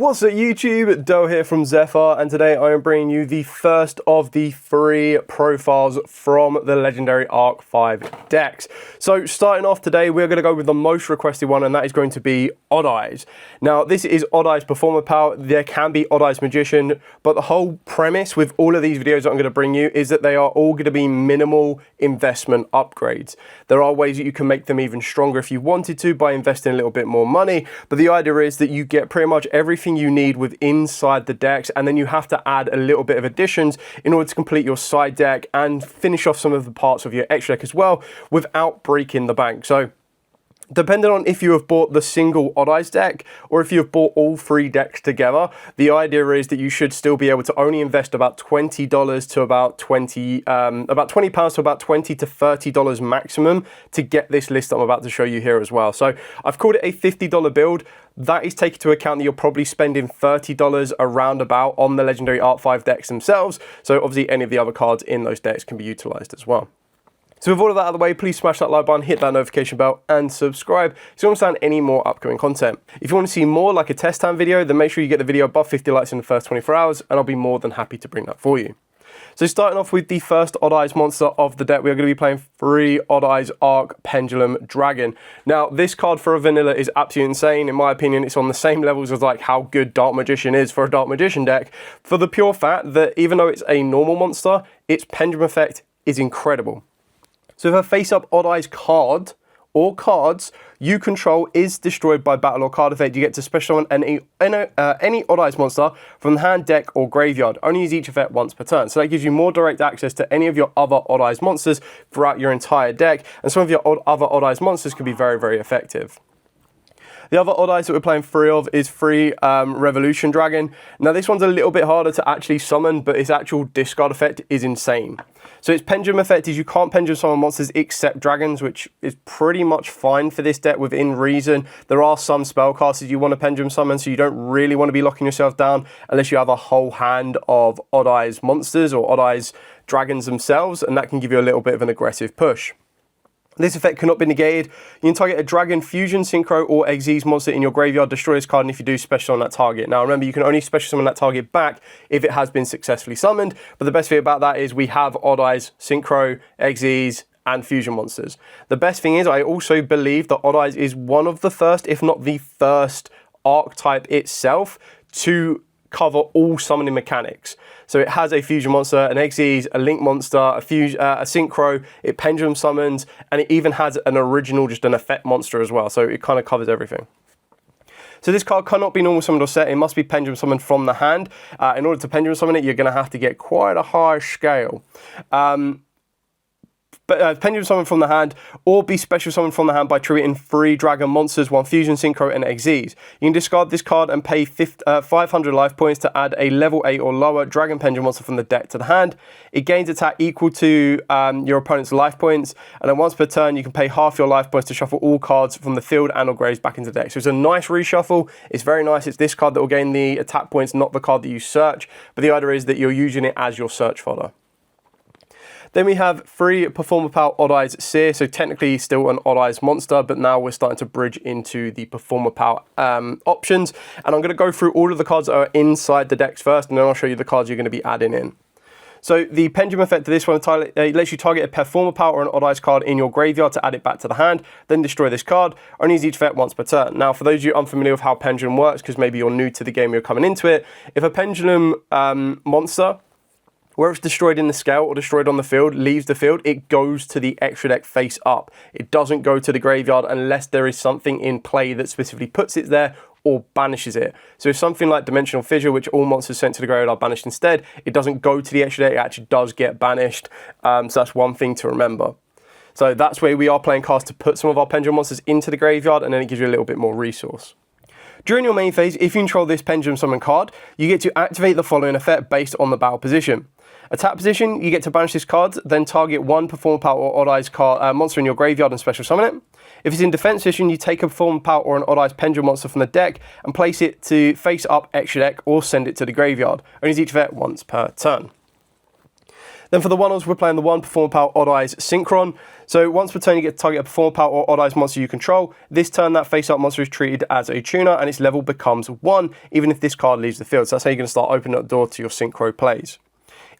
What's up YouTube, Doe here from Zephyr, and today I am bringing you the first of the 3 profiles from the legendary Arc 5 decks. So starting off today, we're going to go with the most requested one, and that is going to be Odd Eyes. Now this is Odd Eyes Performapal. There can be Odd Eyes Magician, but the whole premise with all of these videos that I'm going to bring you is that they are all going to be minimal investment upgrades. There are ways that you can make them even stronger if you wanted to by investing a little bit more money, but the idea is that you get pretty much everything you need with inside the decks, and then you have to add a little bit of additions in order to complete your side deck and finish off some of the parts of your extra deck as well without breaking the bank. So depending on if you have bought the single Odd Eyes deck or if you have bought all 3 decks together, the idea is that you should still be able to only invest about $20 to about £20 to about $20 to $30 maximum to get this list that I'm about to show you here as well. So I've called it a $50 build. That is taking into account that you're probably spending $30 around about on the legendary Arc 5 decks themselves. So obviously any of the other cards in those decks can be utilized as well. So with all of that out of the way, please smash that like button, hit that notification bell, and subscribe so you don't understand any more upcoming content. If you want to see more like a test time video, then make sure you get the video above 50 likes in the first 24 hours, and I'll be more than happy to bring that for you. So starting off with the first Odd Eyes monster of the deck, we are going to be playing 3 Odd Eyes Arc Pendulum Dragon. Now this card for a vanilla is absolutely insane. In my opinion, it's on the same levels as like how good Dark Magician is for a Dark Magician deck, for the pure fact that even though it's a normal monster, its pendulum effect is incredible. So if a face-up Odd Eyes card or cards you control is destroyed by battle or card effect, you get to special summon any Odd Eyes monster from the hand, deck, or graveyard. Only use each effect once per turn. So that gives you more direct access to any of your other Odd Eyes monsters throughout your entire deck, and some of your other Odd Eyes monsters can be very, very effective. The other Odd Eyes that we're playing 3 of is 3 Revolution Dragon. Now this one's a little bit harder to actually summon, but its actual discard effect is insane. So its pendulum effect is you can't pendulum summon monsters except dragons, which is pretty much fine for this deck within reason. There are some spellcasters you want to pendulum summon, so you don't really want to be locking yourself down unless you have a whole hand of Odd Eyes monsters or Odd Eyes dragons themselves, and that can give you a little bit of an aggressive push. This effect cannot be negated. You can target a dragon, fusion, synchro, or Xyz monster in your graveyard, destroy this card, and if you do, special on that target. Now remember, you can only special summon that target back if it has been successfully summoned, but the best thing about that is we have Odd Eyes, synchro, Xyz, and fusion monsters. The best thing is I also believe that Odd Eyes is one of the first, if not the first, archetype itself to cover all summoning mechanics. So it has a fusion monster, an Xyz, a link monster, a synchro, it pendulum summons, and it even has an original, just an effect monster as well. So it kind of covers everything. So this card cannot be normal summoned or set, it must be pendulum summoned from the hand. In order to pendulum summon it, you're going to have to get quite a high scale. Pendulum summon from the hand, or be special summoned from the hand by triggering 3 dragon monsters, 1 fusion, synchro, and Xyz. You can discard this card and pay 500 life points to add a level 8 or lower dragon pendulum monster from the deck to the hand. It gains attack equal to your opponent's life points, and then once per turn you can pay half your life points to shuffle all cards from the field and or graves back into the deck. So it's a nice reshuffle, it's very nice. It's this card that will gain the attack points, not the card that you search, but the idea is that you're using it as your search fodder. Then we have 3 Performapal Odd Eyes Seer, so technically still an Odd Eyes monster, but now we're starting to bridge into the Performapal options. And I'm going to go through all of the cards that are inside the decks first, and then I'll show you the cards you're going to be adding in. So the pendulum effect of this one lets you target a Performapal or an Odd Eyes card in your graveyard to add it back to the hand, then destroy this card. Only use each effect once per turn. Now for those of you unfamiliar with how pendulum works, because maybe you're new to the game, you're coming into it, if a pendulum monster, where it's destroyed in the scale or destroyed on the field, leaves the field, it goes to the extra deck face up. It doesn't go to the graveyard unless there is something in play that specifically puts it there or banishes it. So if something like Dimensional Fissure, which all monsters sent to the graveyard are banished instead, it doesn't go to the extra deck, it actually does get banished. So that's one thing to remember. So that's where we are playing cards to put some of our pendulum monsters into the graveyard, and then it gives you a little bit more resource. During your main phase, if you control this pendulum summon card, you get to activate the following effect based on the battle position. Attack position, you get to banish this card, then target 1 Performapal or Odd Eyes card, monster in your graveyard and special summon it. If it's in defense position, you take a Performapal or an Odd Eyes pendulum monster from the deck and place it to face up extra deck or send it to the graveyard. Only use each effect once per turn. Then for the one-offs, we're playing the 1 Performapal Odd Eyes Synchron. So once per turn, you get to target a Performapal or Odd-Eyes monster you control. This turn, that face-up monster is treated as a tuner, and its level becomes 1, even if this card leaves the field. So that's how you're going to start opening up the door to your Synchro plays.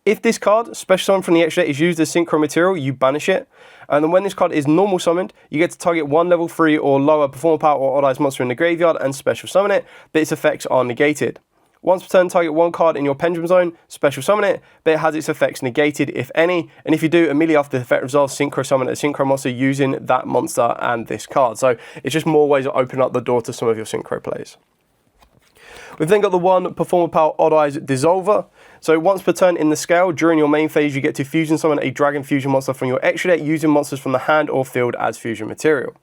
If this card, special summon from the extra deck, is used as Synchro material, you banish it. And then when this card is normal summoned, you get to target one level 3 or lower Performapal or Odd-Eyes monster in the graveyard and special summon it, but its effects are negated. Once per turn, target one card in your Pendulum Zone, special summon it, but it has its effects negated, if any. And if you do, immediately after the effect resolves, Synchro summon a Synchro monster using that monster and this card. So it's just more ways of opening up the door to some of your Synchro plays. We've then got the one Performapal Odd-Eyes Dissolver. So once per turn in the scale, during your main phase, you get to fusion summon a Dragon Fusion monster from your extra deck using monsters from the hand or field as fusion material.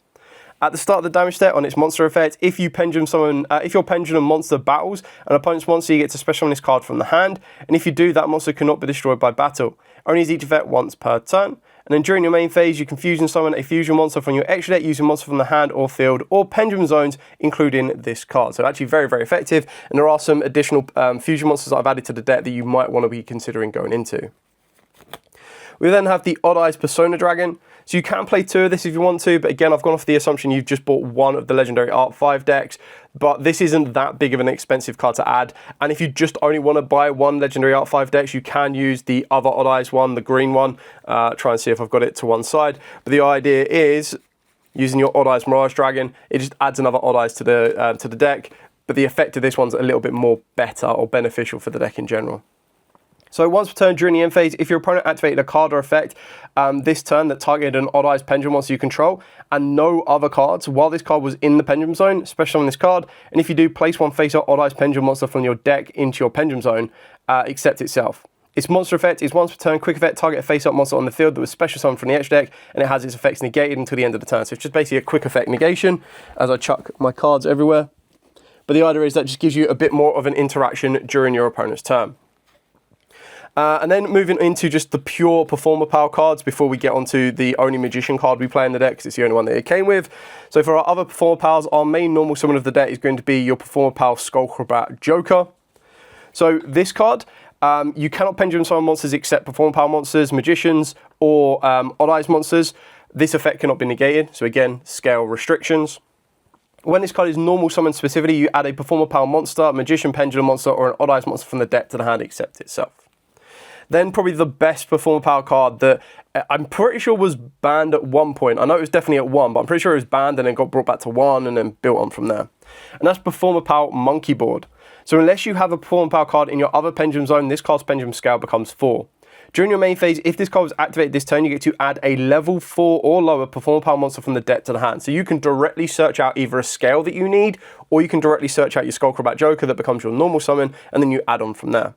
At the start of the damage step on its monster effect, if your Pendulum monster battles an opponent's monster, you get to special summon this card from the hand, and if you do, that monster cannot be destroyed by battle. Only is each effect once per turn. And then during your main phase, you can fusion summon a fusion monster from your extra deck using monster from the hand or field or Pendulum Zones, including this card. So actually very, very effective. And there are some additional fusion monsters that I've added to the deck that you might want to be considering going into. We then have the Odd-Eyes Persona Dragon. So you can play 2 of this if you want to, but again, I've gone off the assumption you've just bought one of the Legendary Arc 5 decks, but this isn't that big of an expensive card to add. And if you just only want to buy one Legendary Arc 5 decks, you can use the other Odd-Eyes one, the green one. Try and see if I've got it to one side. But the idea is, using your Odd-Eyes Mirage Dragon, it just adds another Odd-Eyes to the deck, but the effect of this one's a little bit more better or beneficial for the deck in general. So once per turn during the end phase, if your opponent activated a card or effect this turn that targeted an Odd-Eyes Pendulum monster you control and no other cards while this card was in the Pendulum Zone, special summon this card. And if you do, place one face-up Odd-Eyes Pendulum monster from your deck into your Pendulum Zone, except itself. Its monster effect is once per turn, quick effect, target a face-up monster on the field that was special summoned from the extra deck, and it has its effects negated until the end of the turn. So it's just basically a quick effect negation as I chuck my cards everywhere. But the idea is that just gives you a bit more of an interaction during your opponent's turn. And then moving into just the pure Performapal cards before we get onto the only Magician card we play in the deck, because it's the only one that it came with. So for our other Performapals, our main normal summon of the deck is going to be your Performapal Skullcrobat Joker. So this card, you cannot Pendulum summon monsters except Performapal monsters, Magicians, or Odd-Eyes monsters. This effect cannot be negated, so again, scale restrictions. When this card is normal summoned specifically, you add a Performapal monster, Magician, Pendulum monster, or an Odd-Eyes monster from the deck to the hand except itself. Then probably the best Performapal card that I'm pretty sure was banned at one point. I know it was definitely at 1, but I'm pretty sure it was banned and then got brought back to 1 and then built on from there. And that's Performapal Monkey Board. So unless you have a Performapal card in your other Pendulum Zone, this card's Pendulum Scale becomes 4. During your main phase, if this card was activated this turn, you get to add a level 4 or lower Performapal monster from the deck to the hand. So you can directly search out either a scale that you need, or you can directly search out your Skullcrobat Joker that becomes your normal summon, and then you add on from there.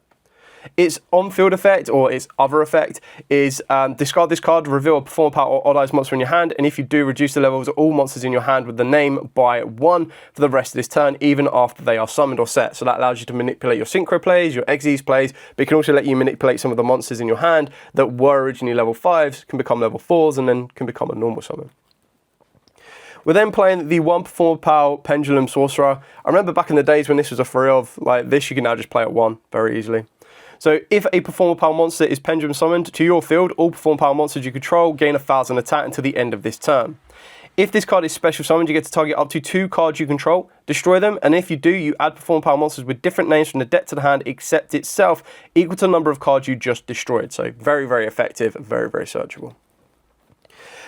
Its on-field effect, or its other effect, is discard this card, reveal a Performapal or Odd-Eyes monster in your hand, and if you do, reduce the levels of all monsters in your hand with the name by 1 for the rest of this turn, even after they are summoned or set. So that allows you to manipulate your Synchro plays, your Xyz plays, but it can also let you manipulate some of the monsters in your hand that were originally level 5s, can become level 4s, and then can become a normal summon. We're then playing the one Performapal Pendulum Sorcerer. I remember back in the days when this was a free of, like this you can now just play at 1 very easily. So if a Performapal monster is Pendulum summoned to your field, all Performapal monsters you control gain 1,000 attack until the end of this turn. If this card is special summoned, you get to target up to 2 cards you control, destroy them, and if you do, you add Performapal monsters with different names from the deck to the hand except itself, equal to the number of cards you just destroyed. So very, very effective, very, very searchable.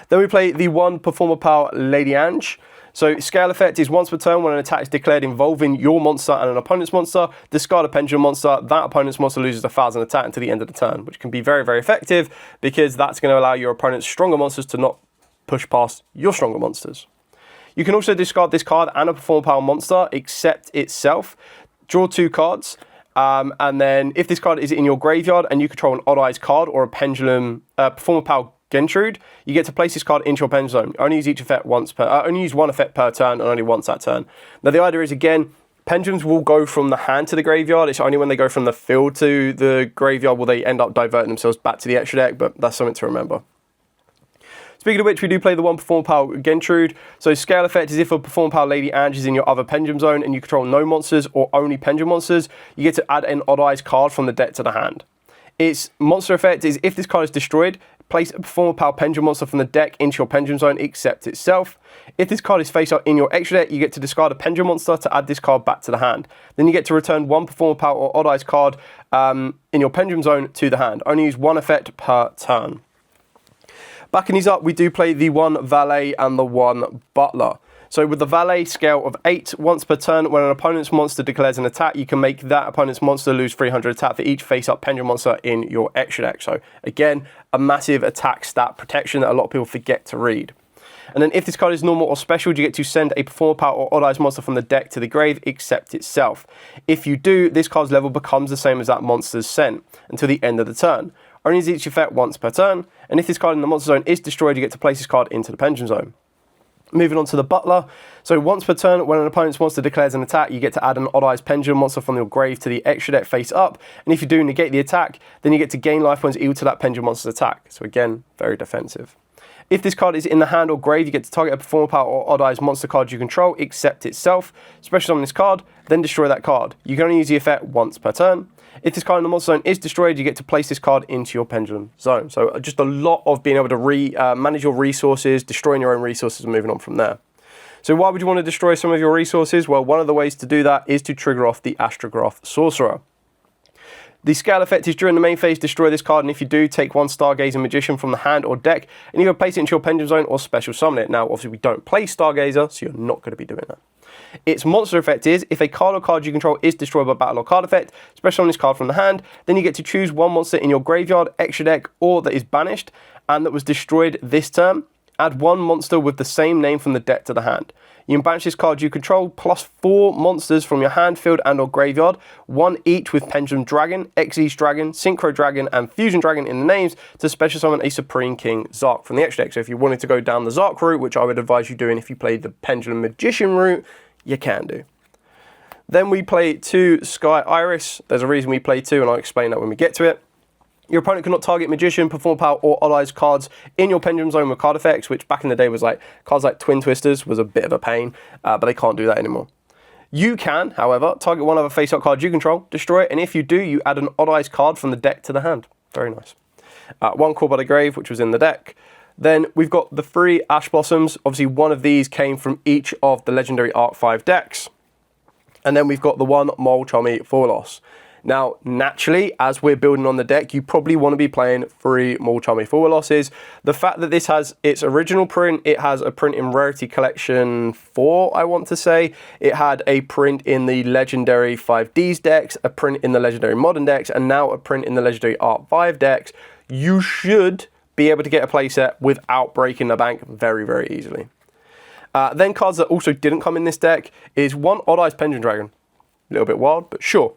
Then we play the one Performapal Lady Ange. So scale effect is once per turn when an attack is declared involving your monster and an opponent's monster, discard a Pendulum monster, that opponent's monster loses 1,000 attack until the end of the turn, which can be very, very effective because that's going to allow your opponent's stronger monsters to not push past your stronger monsters. You can also discard this card and a Performapal monster except itself, draw 2 cards, and then if this card is in your graveyard and you control an Odd-Eyes card or a Performapal Gentrude, you get to place this card into your Pendulum Zone. Only use each effect once per, only use 1 effect per turn and only once that turn. Now the idea is, again, Pendulums will go from the hand to the graveyard. It's only when they go from the field to the graveyard will they end up diverting themselves back to the extra deck, but that's something to remember. Speaking of which, we do play the one Performapal Gentrude. So scale effect is if a Performapal Lady Ange is in your other Pendulum Zone and you control no monsters or only Pendulum monsters, you get to add an Odd-Eyes card from the deck to the hand. Its monster effect is if this card is destroyed, place a Performapal Pendulum monster from the deck into your Pendulum Zone except itself. If this card is face up in your extra deck, you get to discard a Pendulum monster to add this card back to the hand. Then you get to return one Performapal or Odd Eyes card in your Pendulum Zone to the hand. Only use one effect per turn. Backing these up, we do play the one Valet and the one Butler. So with the Valet scale of 8, once per turn, when an opponent's monster declares an attack, you can make that opponent's monster lose 300 attack for each face-up Pendulum monster in your extra deck. So again, a massive attack stat protection that a lot of people forget to read. And then if this card is normal or special, you get to send a Performapal or Odd Eyes monster from the deck to the grave except itself. If you do, this card's level becomes the same as that monster's sent until the end of the turn. Only uses each effect once per turn, and if this card in the monster zone is destroyed, you get to place this card into the Pendulum Zone. Moving on to the Butler. So once per turn, when an opponent's monster declares an attack, you get to add an Odd Eyes Pendulum monster from your grave to the extra deck face up. And if you do negate the attack, then you get to gain life points equal to that Pendulum monster's attack. So again, very defensive. If this card is in the hand or grave, you get to target a Performapal or Odd Eyes monster card you control, except itself. Special summon this card, then destroy that card. You can only use the effect once per turn. If this card in the monster zone is destroyed, you get to place this card into your Pendulum Zone. So just a lot of being able to manage your resources, destroying your own resources, and moving on from there. So why would you want to destroy some of your resources? Well, one of the ways to do that is to trigger off the Astrograph Sorcerer. The scale effect is during the main phase, destroy this card, and if you do, take one Stargazer Magician from the hand or deck, and either place it into your Pendulum Zone or special summon it. Now, obviously, we don't play Stargazer, so you're not going to be doing that. Its monster effect is, if a card or card you control is destroyed by battle or card effect, special summon this card from the hand, then you get to choose one monster in your graveyard, extra deck, or that is banished, and that was destroyed this turn. Add one monster with the same name from the deck to the hand. You can banish this card you control, plus 4 monsters from your hand, field, and or graveyard, 1 each with Pendulum Dragon, Xyz Dragon, Synchro Dragon, and Fusion Dragon in the names, to special summon a Supreme King Zark from the extra deck. So if you wanted to go down the Zark route, which I would advise you doing if you played the Pendulum Magician route, you can do. Then we play 2 Sky Iris. There's a reason we play 2, and I'll explain that when we get to it. Your opponent cannot target Magician, Performapal, or Odd Eyes cards in your Pendulum Zone with card effects, which back in the day was like, cards like Twin Twisters was a bit of a pain, but they can't do that anymore. You can, however, target one other face-up card you control, destroy it, and if you do, you add an Odd Eyes card from the deck to the hand. Very nice. 1 Call by the Grave, which was in the deck. Then we've got the 3 Ash Blossoms. Obviously, one of these came from each of the Legendary Arc 5 decks. And then we've got the 1 Mole Chummy Forloss. Now, naturally, as we're building on the deck, you probably want to be playing 3 Mole Chummy Forlosses. The fact that this has its original print, it has a print in Rarity Collection 4, I want to say. It had a print in the Legendary 5Ds decks, a print in the Legendary Modern decks, and now a print in the Legendary Arc 5 decks. You should be able to get a playset without breaking the bank very, very easily. Then cards that also didn't come in this deck is 1 Odd Eyes Pendulum Dragon. A little bit wild, but sure.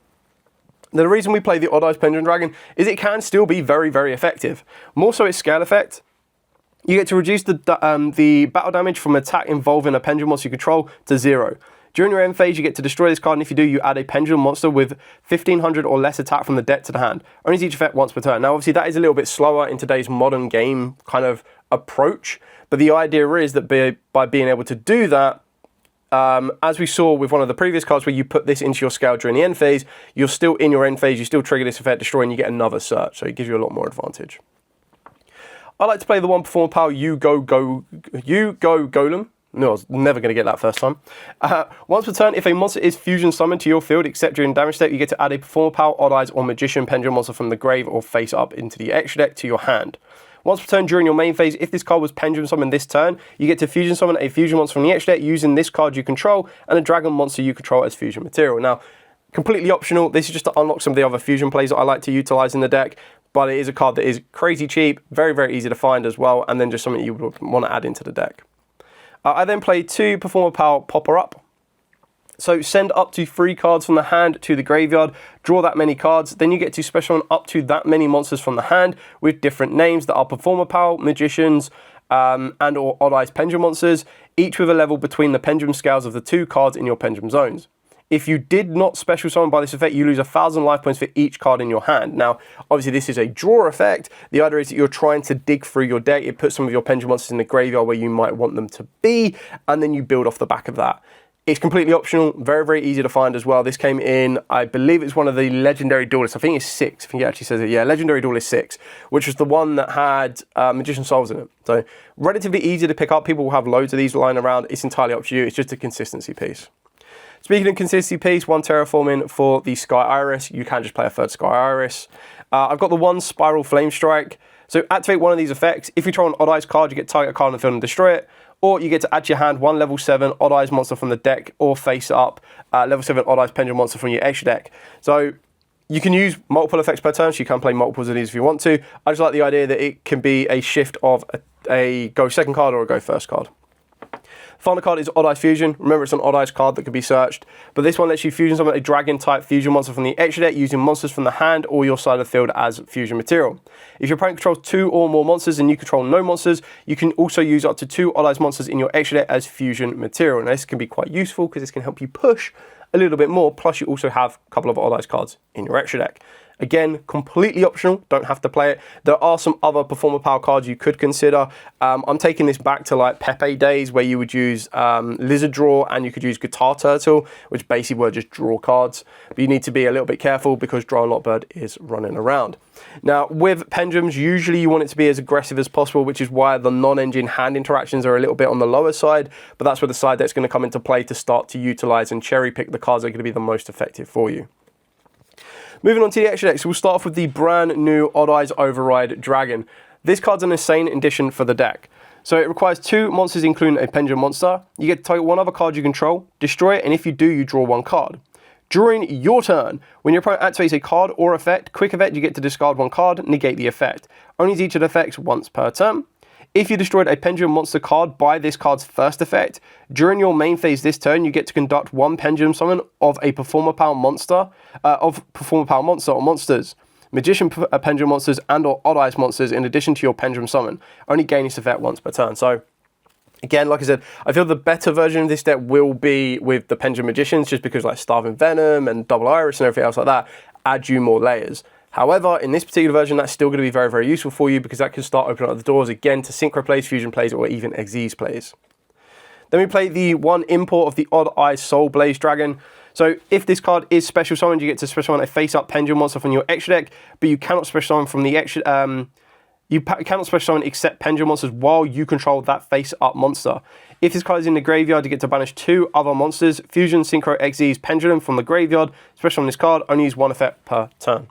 The reason we play the Odd Eyes Pendulum Dragon is it can still be very, very effective. More so its scale effect. You get to reduce the battle damage from attack involving a Pendulum monster you control to 0. During your end phase, you get to destroy this card, and if you do, you add a Pendulum monster with 1500 or less attack from the deck to the hand. Only each effect once per turn. Now, obviously, that is a little bit slower in today's modern game kind of approach, but the idea is that by being able to do that, as we saw with one of the previous cards where you put this into your scale during the end phase, you're still in your end phase, you still trigger this effect, destroy, and you get another search, so it gives you a lot more advantage. I like to play the 1 Performapal Yugioh Golem. No, I was never going to get that first time. Once per turn, if a monster is fusion summoned to your field, except during damage step, you get to add a Performapal, Odd Eyes, or Magician Pendulum monster from the grave or face up into the extra deck to your hand. Once per turn during your main phase, if this card was Pendulum Summoned this turn, you get to Fusion Summon a Fusion monster from the extra deck using this card you control and a Dragon monster you control as Fusion material. Now, completely optional. This is just to unlock some of the other Fusion plays that I like to utilize in the deck, but it is a card that is crazy cheap, very, very easy to find as well, and then just something you would want to add into the deck. I then play 2 Performapal Popper Up. So send up to 3 cards from the hand to the graveyard, draw that many cards, then you get to special summon up to that many monsters from the hand with different names that are Performapal, Magicians, and or Odd Eyes Pendulum monsters, each with a level between the pendulum scales of the 2 cards in your Pendulum Zones. If you did not special summon by this effect, you lose 1,000 life points for each card in your hand. Now, obviously this is a draw effect. The idea is that you're trying to dig through your deck. It puts some of your pendulum monsters in the graveyard where you might want them to be, and then you build off the back of that. It's completely optional, very, very easy to find as well. This came in, I believe it's one of the Legendary Duelists. I think it's 6. I think it actually says it. Yeah, Legendary Duelist 6, which was the one that had Magician Souls in it. So relatively easy to pick up. People will have loads of these lying around. It's entirely up to you. It's just a consistency piece. Speaking of consistency piece, 1 terraforming for the Sky Iris. You can just play a 3rd Sky Iris. I've got the 1 Spiral Flame Strike. So activate one of these effects. If you draw an Odd Eyes card, you get target a card in the field and destroy it. Or you get to add to your hand 1 level 7 Odd Eyes monster from the deck, or face up level 7 Odd Eyes Pendulum monster from your extra deck. So you can use multiple effects per turn, so you can play multiples of these if you want to. I just like the idea that it can be a shift of a go 2nd card or a go 1st card. Final card is Odd Eyes Fusion. Remember, it's an Odd Eyes card that can be searched, but this one lets you fusion summon a dragon-type fusion monster from the extra deck using monsters from the hand or your side of the field as fusion material. If your opponent controls 2 or more monsters and you control no monsters, you can also use up to 2 Odd Eyes monsters in your extra deck as fusion material. Now, this can be quite useful because this can help you push a little bit more, plus you also have a couple of Odd Eyes cards in your extra deck. Again, completely optional, don't have to play it. There are some other Performapal cards you could consider. I'm taking this back to like Pepe days where you would use Lizard Draw and you could use Guitar Turtle, which basically were just draw cards. But you need to be a little bit careful because Draw and Lockbird is running around. Now, with pendulums, usually you want it to be as aggressive as possible, which is why the non-engine hand interactions are a little bit on the lower side, but that's where the side deck's going to come into play to start to utilize and cherry pick the cards that are going to be the most effective for you. Moving on to the extra decks, we'll start off with the brand new Odd Eyes Override Dragon. This card's an insane addition for the deck. So it requires 2 monsters, including a Pendulum monster. You get to target 1 other card you control, destroy it, and if you do, you draw 1 card. During your turn, when your opponent activates a card or effect, quick effect, you get to discard 1 card, negate the effect. Only use each of the effects once per turn. If you destroyed a Pendulum monster card by this card's first effect, during your main phase this turn, you get to conduct 1 Pendulum summon of a Performapal monster, or monsters. Magician Pendulum monsters and or Odd Eyes monsters in addition to your Pendulum summon. Only gain this effect once per turn. So again, like I said, I feel the better version of this deck will be with the Pendulum Magicians, just because like Starving Venom and Double Iris and everything else like that add you more layers. However, in this particular version, that's still going to be very, very useful for you because that can start opening up the doors again to Synchro plays, Fusion plays, or even Xyz plays. Then we play the 1 import of the Odd Eyes Soul Blaze Dragon. So if this card is special summoned, you get to special summon a face-up Pendulum monster from your extra deck, but you cannot special summon from the extra. You cannot special summon except Pendulum monsters while you control that face-up monster. If this card is in the graveyard, you get to banish 2 other monsters, Fusion, Synchro, Xyz, Pendulum from the graveyard. Special summon this card, only use 1 effect per turn.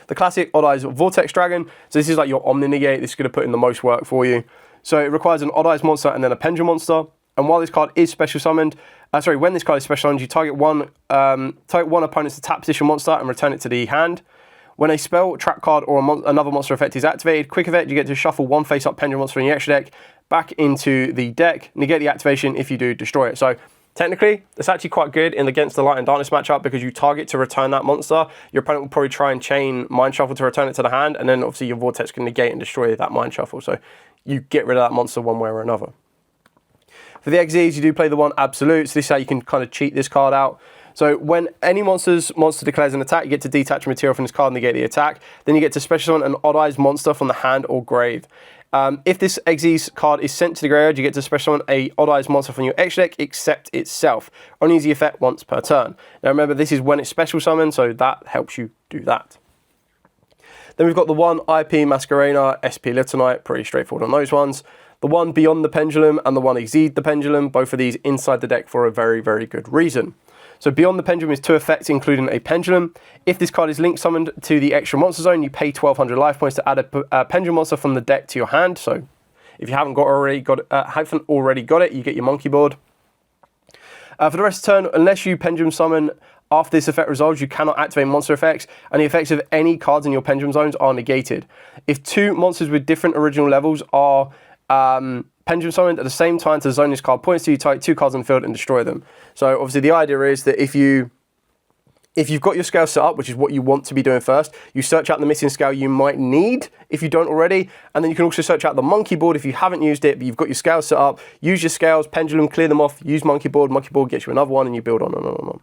The classic Odd Eyes Vortex Dragon. So this is like your Omni Negate. This is going to put in the most work for you. So it requires an Odd Eyes monster and then a Pendulum monster. And while this card is special summoned, when this card is special summoned, you target one opponent's attack position monster and return it to the hand. When a spell, trap card, or another monster effect is activated, quick effect, you get to shuffle 1 face-up Pendulum monster from your extra deck back into the deck. Negate the activation. If you do, destroy it. So technically, it's actually quite good in Against the Light and Darkness matchup because you target to return that monster. Your opponent will probably try and chain Mind Shuffle to return it to the hand, and then obviously your Vortex can negate and destroy that Mind Shuffle. So you get rid of that monster one way or another. For the Xyz, you do play the 1 Absolute. So this is how you can kind of cheat this card out. So when any monster declares an attack, you get to detach material from this card and negate the attack. Then you get to special summon an Odd Eyes monster from the hand or grave. If this Xyz card is sent to the graveyard, you get to special summon a Odd Eyes monster from your extra deck, except itself. Only use the effect once per turn. Now remember, this is when it's special summoned, so that helps you do that. Then we've got the 1 IP Masquerena, SP Little Knight, pretty straightforward on those ones. The 1 Beyond the Pendulum and the 1 Exceed the Pendulum, both of these inside the deck for a very, very good reason. So Beyond the Pendulum is 2 effects, including a Pendulum. If this card is link summoned to the extra monster zone, you pay 1,200 life points to add a Pendulum monster from the deck to your hand. So if you haven't already got it, you get your monkey board. For the rest of the turn, unless you Pendulum summon after this effect resolves, you cannot activate monster effects, and the effects of any cards in your Pendulum zones are negated. If 2 monsters with different original levels are Pendulum summoned at the same time to the zone this card points to, you target 2 cards on the field and destroy them. So obviously the idea is that if you've got your scale set up, which is what you want to be doing first, you search out the missing scale you might need if you don't already, and then you can also search out the monkey board if you haven't used it, but you've got your scale set up, use your scales, Pendulum, clear them off, use monkey board gets you another one, and you build on and on and on.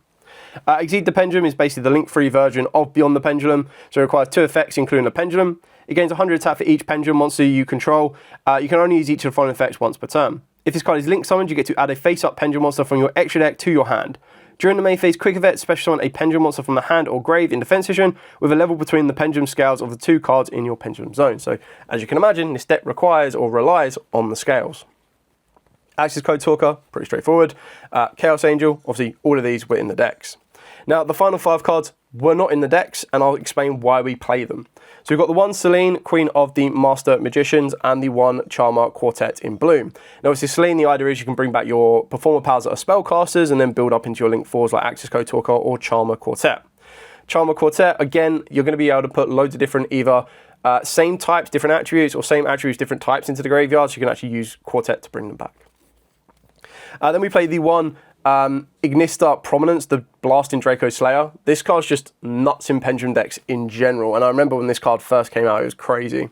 Exceed the Pendulum is basically the link-free version of Beyond the Pendulum, so it requires 2 effects, including a Pendulum. It gains 100 attack for each Pendulum monster you control. You can only use each of the following effects once per turn. If this card is link summoned, you get to add a face-up Pendulum monster from your extra deck to your hand. During the main phase quick event, special summon a Pendulum monster from the hand or grave in defense position with a level between the Pendulum scales of the 2 cards in your Pendulum zone. So, as you can imagine, this deck requires or relies on the scales. Access Code Talker, pretty straightforward. Chaos Angel, obviously all of these were in the decks. Now, the final 5 cards were not in the decks, and I'll explain why we play them. So we've got the 1 Selene, Queen of the Master Magicians, and the 1 Charmer Quartet in Bloom. Now obviously Selene, the idea is you can bring back your Performapals that are spellcasters and then build up into your Link 4s like Access Code Talker or Charmer Quartet. Charmer Quartet, again, you're going to be able to put loads of different either same types, different attributes, or same attributes, different types into the graveyard, so you can actually use Quartet to bring them back. Then we play the 1 Ignista Prominence, the Blasting Draco Slayer. This card's just nuts in Pendulum decks in general, and I remember when this card first came out, it was crazy.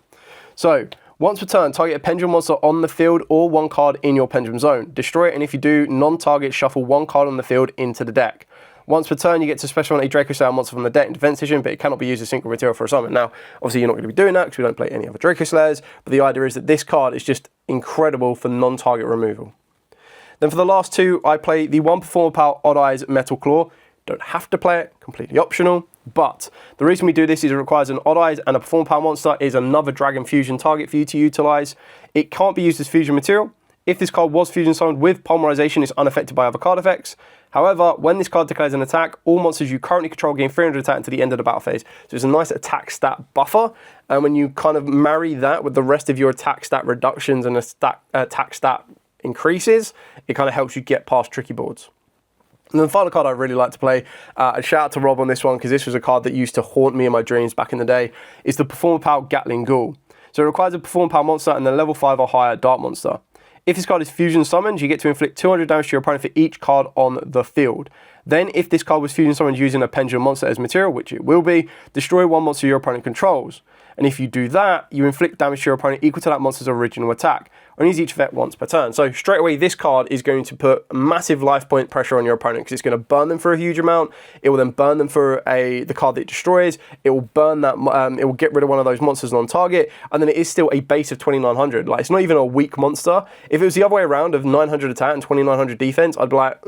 So, once per turn, target a Pendulum monster on the field or 1 card in your Pendulum zone. Destroy it, and if you do, non-target shuffle 1 card on the field into the deck. Once per turn, you get to special summon a Draco Slayer monster from the deck in defense position, but it cannot be used as synchro material for a summon. Now, obviously you're not going to be doing that because we don't play any other Draco Slayers, but the idea is that this card is just incredible for non-target removal. Then for the last 2, I play the 1 Performapal Odd Eyes Metal Claw. Don't have to play it, completely optional. But the reason we do this is it requires an Odd Eyes and a Performapal monster is another Dragon Fusion target for you to utilize. It can't be used as fusion material. If this card was fusion summoned with Polymerization, it's unaffected by other card effects. However, when this card declares an attack, all monsters you currently control gain 300 attack until the end of the battle phase. So it's a nice attack stat buffer. And when you kind of marry that with the rest of your attack stat reductions and attack stat increases, it kind of helps you get past tricky boards. And then the final card I really like to play, a shout out to Rob on this one because this was a card that used to haunt me in my dreams back in the day, is the Performapal Gatling Ghoul. So it requires a Performapal monster and a level 5 or higher Dark monster. If this card is fusion summoned, you get to inflict 200 damage to your opponent for each card on the field. Then, if this card was fusion summoned using a Pendulum monster as material, which it will be, destroy 1 monster your opponent controls. And if you do that, you inflict damage to your opponent equal to that monster's original attack. Only use each effect once per turn. So straight away, this card is going to put massive life point pressure on your opponent because it's going to burn them for a huge amount. It will then burn them for the card that it destroys. It will burn that. It will get rid of one of those monsters on target, and then it is still a base of 2900. Like, it's not even a weak monster. If it was the other way around of 900 attack and 2900 defense, I'd be like,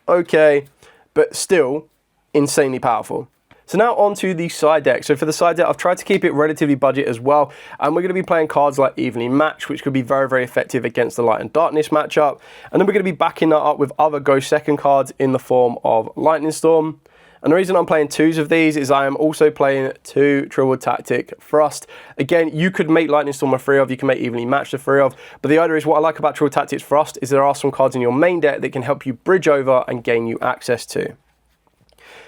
okay, but still insanely powerful. So now on to the side deck. So for the side deck, I've tried to keep it relatively budget as well. And we're going to be playing cards like Evenly Matched, which could be very, very effective against the Light and Darkness matchup. And then we're going to be backing that up with other Go Second cards in the form of Lightning Storm. And the reason I'm playing 2s of these is I am also playing 2 Triple Tactic Thrust. Again, you could make Lightning Storm a 3 of, you can make Evenly Matched a 3 of, but the idea is what I like about Triple Tactics Thrust is there are some cards in your main deck that can help you bridge over and gain you access to.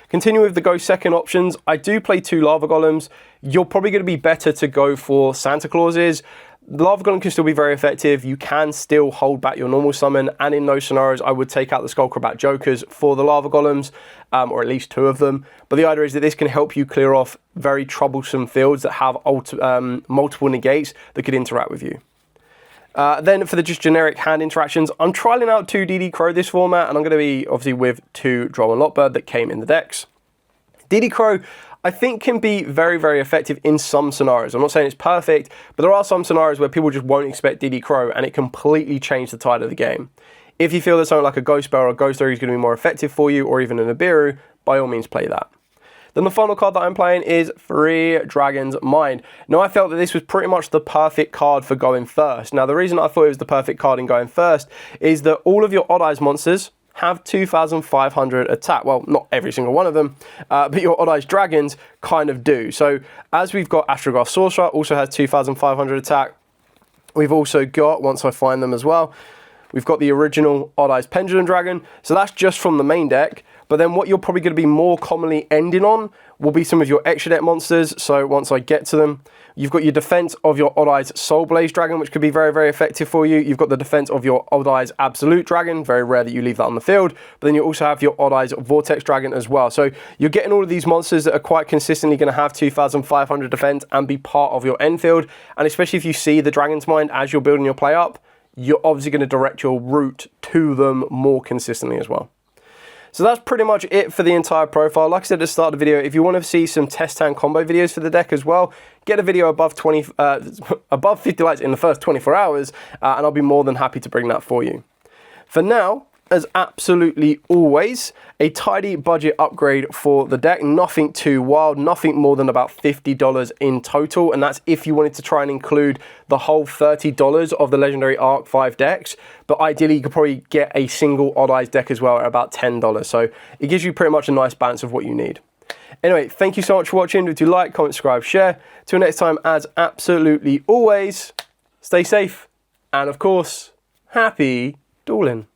Continue with the Go Second options. I do play 2 Lava Golems. You're probably going to be better to go for Santa Clauses. The Lava Golem can still be very effective. You can still hold back your normal summon, and in those scenarios, I would take out the Skullcrobat Jokers for the Lava Golems, or at least 2 of them. But the idea is that this can help you clear off very troublesome fields that have multiple negates that could interact with you. Then for the just generic hand interactions, I'm trialing out 2 DD Crow this format, and I'm going to be obviously with 2 Droll and Lockbird that came in the decks. DD Crow, I think, can be very, very effective in some scenarios. I'm not saying it's perfect, but there are some scenarios where people just won't expect DD Crow, and it completely changed the tide of the game. If you feel that something like a Ghost Spell or a Ghost Ogre is going to be more effective for you, or even an Nibiru, by all means play that. Then the final card that I'm playing is Free Dragon's Mind. Now, I felt that this was pretty much the perfect card for going first. Now, the reason I thought it was the perfect card in going first is that all of your Odd Eyes monsters have 2,500 attack. Well, not every single one of them, but your Odd Eyes Dragons kind of do. So, as we've got Astrograph Sorcerer, also has 2,500 attack. We've also got, once I find them as well, we've got the original Odd Eyes Pendulum Dragon. So that's just from the main deck. But then what you're probably going to be more commonly ending on will be some of your extra deck monsters. So once I get to them, you've got your defense of your Odd Eyes Soul Blaze Dragon, which could be very, very effective for you. You've got the defense of your Odd Eyes Absolute Dragon. Very rare that you leave that on the field. But then you also have your Odd Eyes Vortex Dragon as well. So you're getting all of these monsters that are quite consistently going to have 2,500 defense and be part of your end field. And especially if you see the Dragon's Mind as you're building your play up, you're obviously going to direct your route to them more consistently as well. So that's pretty much it for the entire profile. Like I said at the start of the video, if you want to see some test hand combo videos for the deck as well, get a video above 50 likes in the first 24 hours, and I'll be more than happy to bring that for you. For now, as absolutely always, a tidy budget upgrade for the deck. Nothing too wild, nothing more than about $50 in total, and that's if you wanted to try and include the whole $30 of the Legendary Arc 5 decks. But ideally, you could probably get a single Odd Eyes deck as well at about $10. So it gives you pretty much a nice balance of what you need. Anyway, thank you so much for watching. Do like, comment, subscribe, share. Till next time, as absolutely always, stay safe, and of course, happy dueling.